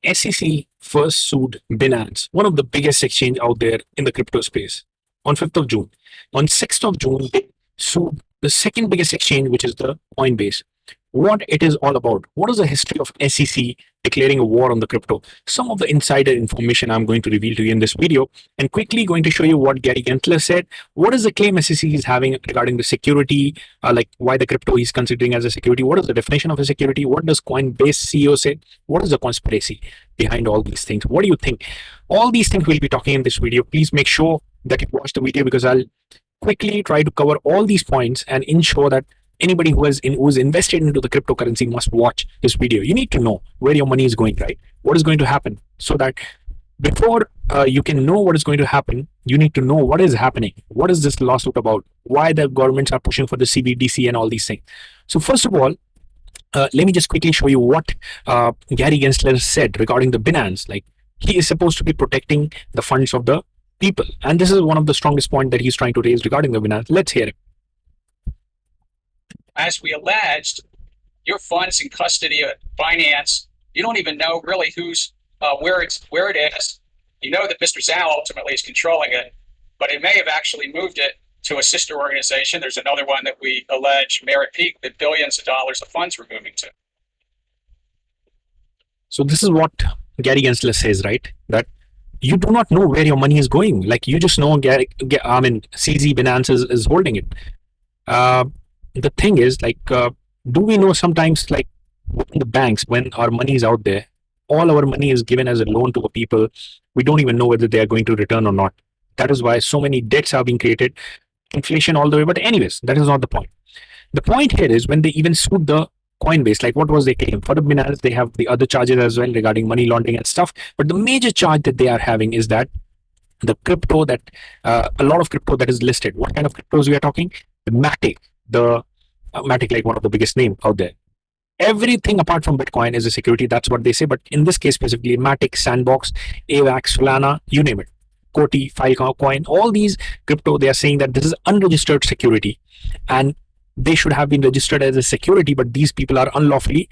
SEC first sued Binance, one of the biggest exchange out there in the crypto space, on 5th of June. On 6th of June, they sued the second biggest exchange, which is the Coinbase. What it is all about. What is the history of SEC declaring a war on the crypto? Some of the insider information I'm going to reveal to you in this video, and quickly going to show you what Gary Gensler said. What is the claim SEC is having regarding the security, like why the crypto is considering as a security? What is the definition of a security? What does Coinbase CEO say? What is the conspiracy behind all these things? What do you think? All these things we'll be talking in this video. Please make sure that you watch the video, because I'll quickly try to cover all these points and ensure that anybody who's invested into the cryptocurrency must watch this video. You need to know where your money is going, right? What is going to happen, so that before you can know what is going to happen, you need to know what is happening. What is this lawsuit about? Why the governments are pushing for the CBDC and all these things. So first of all, let me just quickly show you what Gary Gensler said regarding the Binance. Like, he is supposed to be protecting the funds of the people, and this is one of the strongest points that he's trying to raise regarding the Binance. Let's hear it. As we alleged, your funds in custody of Binance, you don't even know really who's where it is. You know that Mr. Zhao ultimately is controlling it, but it may have actually moved it to a sister organization. There's another one that we allege, Merit Peak, that billions of dollars of funds were moving to. So this is what Gary Gensler says, right? That you do not know where your money is going. Like, you just know CZ Binance is holding it. The thing is, like, do we know sometimes, like, the banks, when our money is out there, all our money is given as a loan to the people. We don't even know whether they are going to return or not. That is why so many debts are being created, inflation all the way. But anyways, that is not the point. The point here is when they even sued the Coinbase, like, what was their claim? For the Binance, they have the other charges as well regarding money laundering and stuff. But the major charge that they are having is that the crypto that, a lot of crypto that is listed. What kind of cryptos we are talking? The Matic, Matic, like one of the biggest name out there. Everything apart from Bitcoin is a security. That's what they say. But in this case, specifically, Matic, Sandbox, AVAX, Solana, you name it, Koti, Filecoin, all these crypto, they are saying that this is unregistered security, and they should have been registered as a security, but these people are unlawfully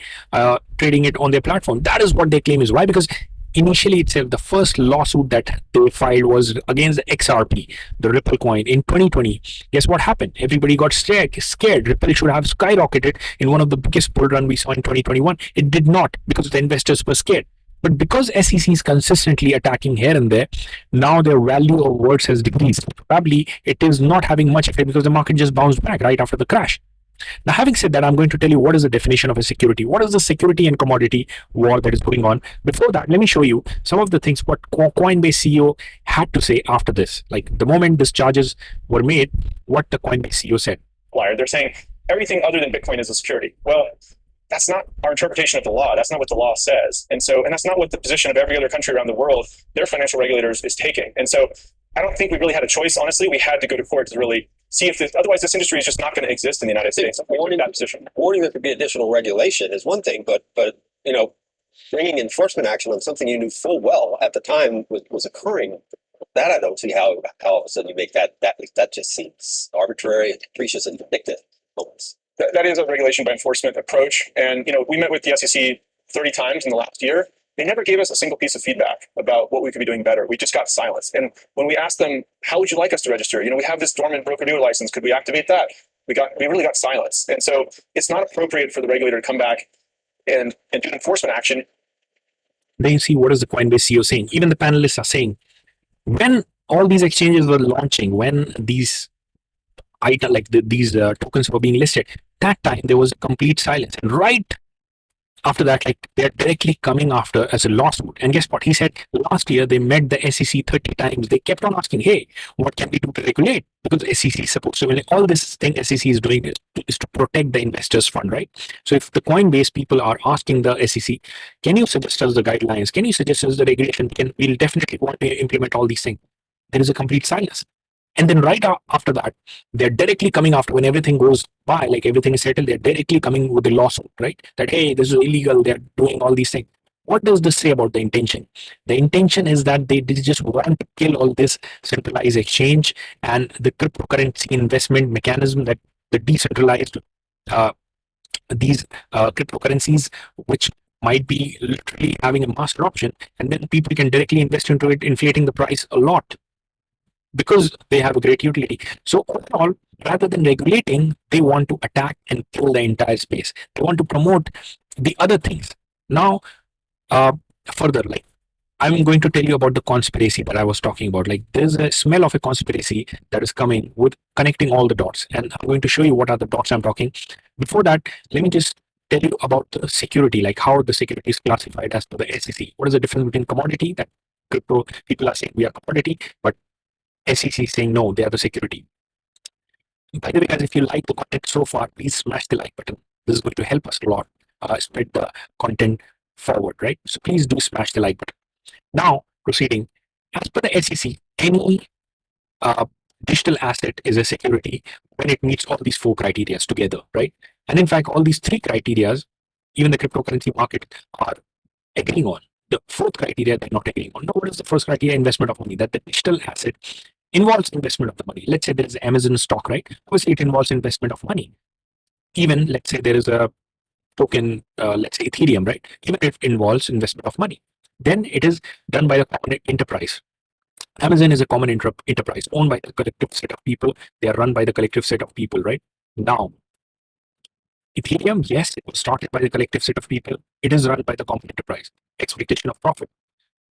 trading it on their platform. That is what their claim is. Why? Because initially itself, the first lawsuit that they filed was against the XRP, the Ripple coin, in 2020. Guess what happened? Everybody got scared. Ripple should have skyrocketed in one of the biggest bull run we saw in 2021. It did not, because the investors were scared. But because SEC is consistently attacking here and there, now their value of words has decreased. Probably it is not having much effect because the market just bounced back right after the crash. Now, having said that, I'm going to tell you what is the definition of a security. What is the security and commodity war that is going on? Before that, let me show you some of the things what Coinbase CEO had to say after this. Like, the moment these charges were made, what the Coinbase CEO said. They're saying everything other than Bitcoin is a security. Well, that's not our interpretation of the law. That's not what the law says. And that's not what the position of every other country around the world, their financial regulators, is taking. And so I don't think we really had a choice, honestly. We had to go to court to really see if otherwise this industry is just not going to exist in the United States. Warning there could be additional regulation is one thing, but bringing enforcement action on something you knew full well at the time was occurring, that I don't see how all of a sudden you make that just seems arbitrary and capricious and vindictive almost. That is a regulation by enforcement approach. And, we met with the SEC 30 times in the last year. They never gave us a single piece of feedback about what we could be doing better. We just got silence. And when we asked them, how would you like us to register? We have this dormant broker-dealer license. Could we activate that? We really got silence. And so it's not appropriate for the regulator to come back and do enforcement action. Then you see what is the Coinbase CEO saying. Even the panelists are saying, when all these exchanges were launching, when these these tokens were being listed, that time there was complete silence. And right after that, like, they're directly coming after as a lawsuit. And guess what? He said last year they met the SEC 30 times. They kept on asking, hey, what can we do to regulate? Because SEC is supposed to, all this thing SEC is doing is to protect the investors' fund, right? So if the Coinbase people are asking the SEC, can you suggest us the guidelines? Can you suggest us the regulation? We'll definitely want to implement all these things. There is a complete silence. And then right after that, they're directly coming after, when everything goes by, like everything is settled, they're directly coming with a lawsuit, right? That, hey, this is illegal, they're doing all these things. What does this say about the intention? The intention is that they just want to kill all this centralized exchange and the cryptocurrency investment mechanism, that the decentralized, these cryptocurrencies, which might be literally having a master option, and then people can directly invest into it, inflating the price a lot because they have a great utility. So overall, rather than regulating, they want to attack and kill the entire space. They want to promote the other things. Now, uh, further, like I'm going to tell you about the conspiracy that I was talking about. Like there's a smell of a conspiracy that is coming with connecting all the dots, and I'm going to show you what are the dots I'm talking. Before that, let me just tell you about the security, like how the security is classified as per the SEC. What is the difference between commodity, that crypto people are saying we are commodity, but SEC is saying no, they are the security. By the way, guys, if you like the content so far, please smash the like button. This is going to help us a lot spread the content forward, right? So please do smash the like button. Now, proceeding, as per the SEC, any digital asset is a security when it meets all these four criteria together, right? And in fact, all these three criteria, even the cryptocurrency market are agreeing on. The fourth criteria they're not agreeing on. Now, what is the first criteria? Investment of money. That the digital asset involves investment of the money. Let's say there is Amazon stock, right? Obviously, it involves investment of money. Even let's say there is a token, let's say Ethereum, right? Even if it involves investment of money, then it is done by a common enterprise. Amazon is a common enterprise owned by the collective set of people. They are run by the collective set of people, right? Now, Ethereum, yes, it was started by the collective set of people. It is run by the common enterprise. Expectation of profit.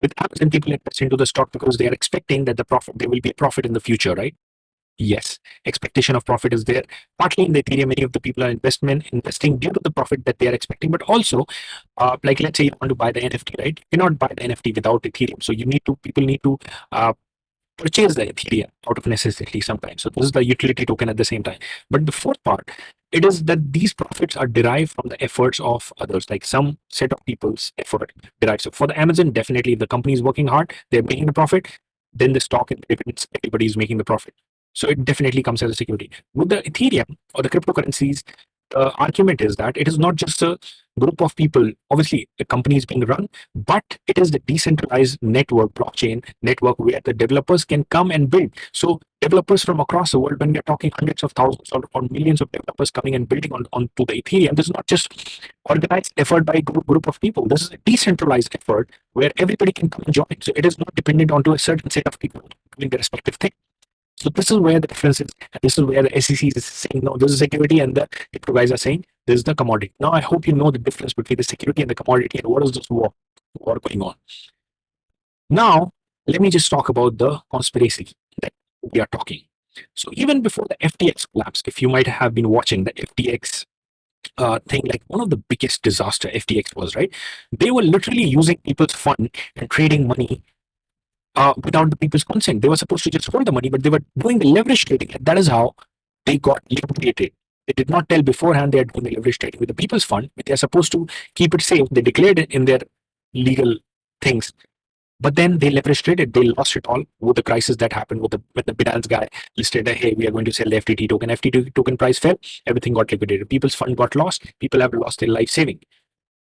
With Amazon, people invest into the stock because they are expecting that there will be a profit in the future, right? Yes, expectation of profit is there. Partly in the Ethereum, many of the people are investing due to the profit that they are expecting, but also, like let's say you want to buy the NFT, right? You cannot buy the NFT without Ethereum, so people need to purchase the Ethereum out of necessity sometimes. So this is the utility token at the same time. But the fourth part, it is that these profits are derived from the efforts of others, like some set of people's effort derives. So for the Amazon, definitely if the company is working hard, they're making a profit, then the stock and dividends, everybody is making the profit. So it definitely comes as a security. With the Ethereum or the cryptocurrencies, the argument is that it is not just a group of people. Obviously, the company is being run, but it is the decentralized network, blockchain network, where the developers can come and build. So developers from across the world, when we're talking hundreds of thousands or millions of developers coming and building onto the Ethereum, this is not just organized effort by a group of people. This is a decentralized effort where everybody can come and join. So it is not dependent onto a certain set of people doing the respective thing. So this is where the difference is. And this is where the SEC is saying, no, this is security, and the crypto guys are saying, this is the commodity. Now, I hope you know the difference between the security and the commodity and what is this war going on. Now, let me just talk about the conspiracy that we are talking. So even before the FTX collapse, if you might have been watching the FTX thing, like one of the biggest disaster FTX was, right? They were literally using people's fund and trading money without the people's consent. They were supposed to just hold the money, but they were doing the leverage trading. That is how they got liquidated. They did not tell beforehand they are doing the leverage trading with the people's fund. They are supposed to keep it safe. They declared it in their legal things, but then they leverage traded. They lost it all with the crisis that happened when the Binance guy listed, hey, we are going to sell the FTT token. FTT token price fell. Everything got liquidated. People's fund got lost. People have lost their life saving.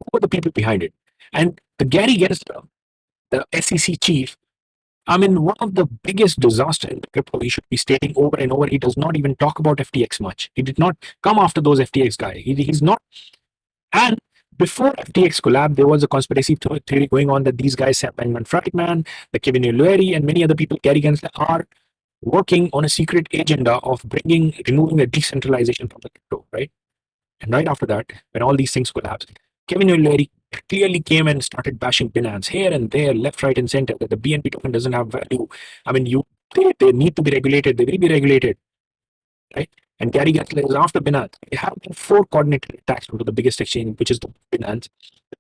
Who were the people behind it? And the Gary Gensler, the SEC chief, I mean, one of the biggest disaster in the crypto, he should be stating over and over. He does not even talk about FTX much. He did not come after those FTX guys. He's not. And before FTX collapsed, there was a conspiracy theory going on that these guys, Sam Bankman-Friedman, the Kevin O'Leary, and many other people, Gary Gensler, are working on a secret agenda of removing the decentralization from the crypto, right? And right after that, when all these things collapsed, Kevin O'Leary clearly came and started bashing Binance here and there, left, right, and center, that the BNB token doesn't have value. I mean, they need to be regulated. They will be regulated, right? And Gary Gensler is after Binance. There have been 4 coordinated attacks onto the biggest exchange, which is the Binance.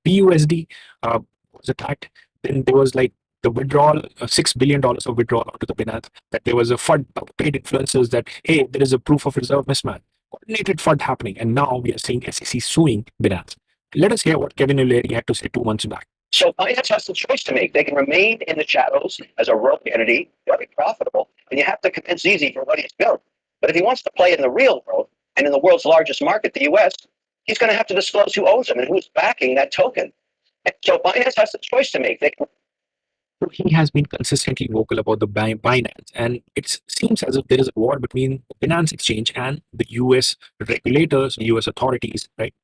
The BUSD was attacked. Then there was like the withdrawal, $6 billion of withdrawal onto the Binance. That there was a FUD by paid influencers that, hey, there is a proof of reserve mismatch. Coordinated FUD happening. And now we are seeing SEC suing Binance. Let us hear what Kevin O'Leary had to say 2 months back. So Binance has the choice to make. They can remain in the shadows as a rogue entity, very profitable, and you have to convince Easy for what he's built. But if he wants to play in the real world and in the world's largest market, the US, he's going to have to disclose who owns him and who's backing that token. And so Binance has the choice to make. He has been consistently vocal about the Binance, and it seems as if there is a war between the Binance exchange and the US regulators, US authorities, right?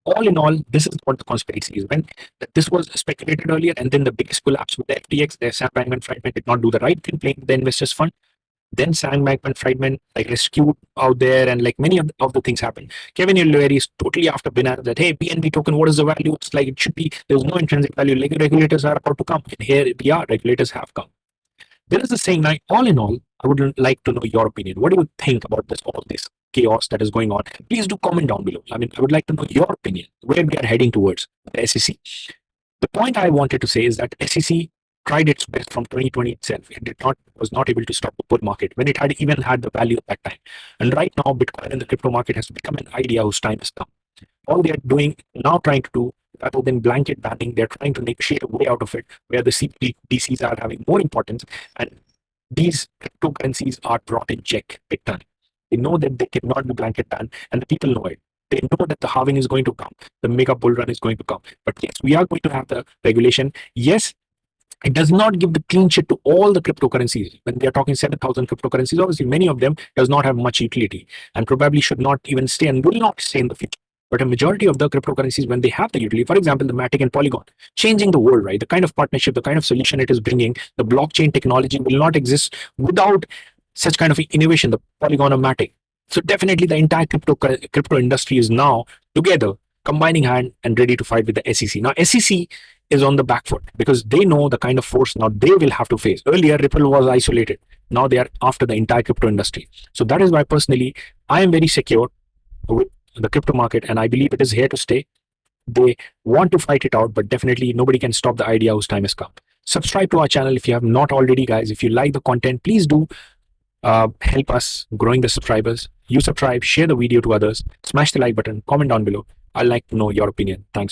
all in all, this is what the conspiracy is. When this was speculated earlier, and then the biggest collapse with the FTX, the Sam Bankman-Friedman did not do the right thing, playing the investors' fund. Then Sam Bankman-Friedman like rescued out there, and like many of the things happened. Kevin O'Leary is totally after Binance that, hey, BNB token, what is the value? It's like it should be. There's no intrinsic value. Like regulators are about to come, and here we are. Regulators have come. There is a saying. Now, all in all, I would like to know your opinion. What do you think about this? All this chaos that is going on. Please do comment down below. I mean, I would like to know your opinion. Where we are heading towards the SEC. The point I wanted to say is that SEC tried its best from 2020 itself. It was not able to stop the bull market when it had even had the value at that time. And right now, Bitcoin and the crypto market has become an idea whose time has come. All they are doing now, trying to do, rather than blanket banning, they're trying to negotiate a way out of it, where the CBDCs are having more importance, and these cryptocurrencies are brought in check big time. They know that they cannot be blanket banned, and the people know it. They know that the halving is going to come, the mega bull run is going to come. But yes, we are going to have the regulation. Yes, it does not give the clean sheet to all the cryptocurrencies. When they are talking 7,000 cryptocurrencies, obviously many of them does not have much utility and probably should not even stay and will not stay in the future. But a majority of the cryptocurrencies, when they have the utility, for example, the Matic and Polygon, changing the world, right? The kind of partnership, the kind of solution it is bringing, the blockchain technology will not exist without such kind of innovation, the Polygon or Matic. So definitely the entire crypto industry is now together, combining hand and ready to fight with the SEC. Now, SEC is on the back foot because they know the kind of force now they will have to face. Earlier, Ripple was isolated. Now they are after the entire crypto industry. So that is why personally, I am very secure with the crypto market, and I believe it is here to stay. They want to fight it out, but definitely nobody can stop the idea whose time has come. Subscribe to our channel if you have not already, guys. If you like the content, please do help us growing the subscribers. You subscribe, share the video to others, smash the like button, comment down below. I'd like to know your opinion. Thanks.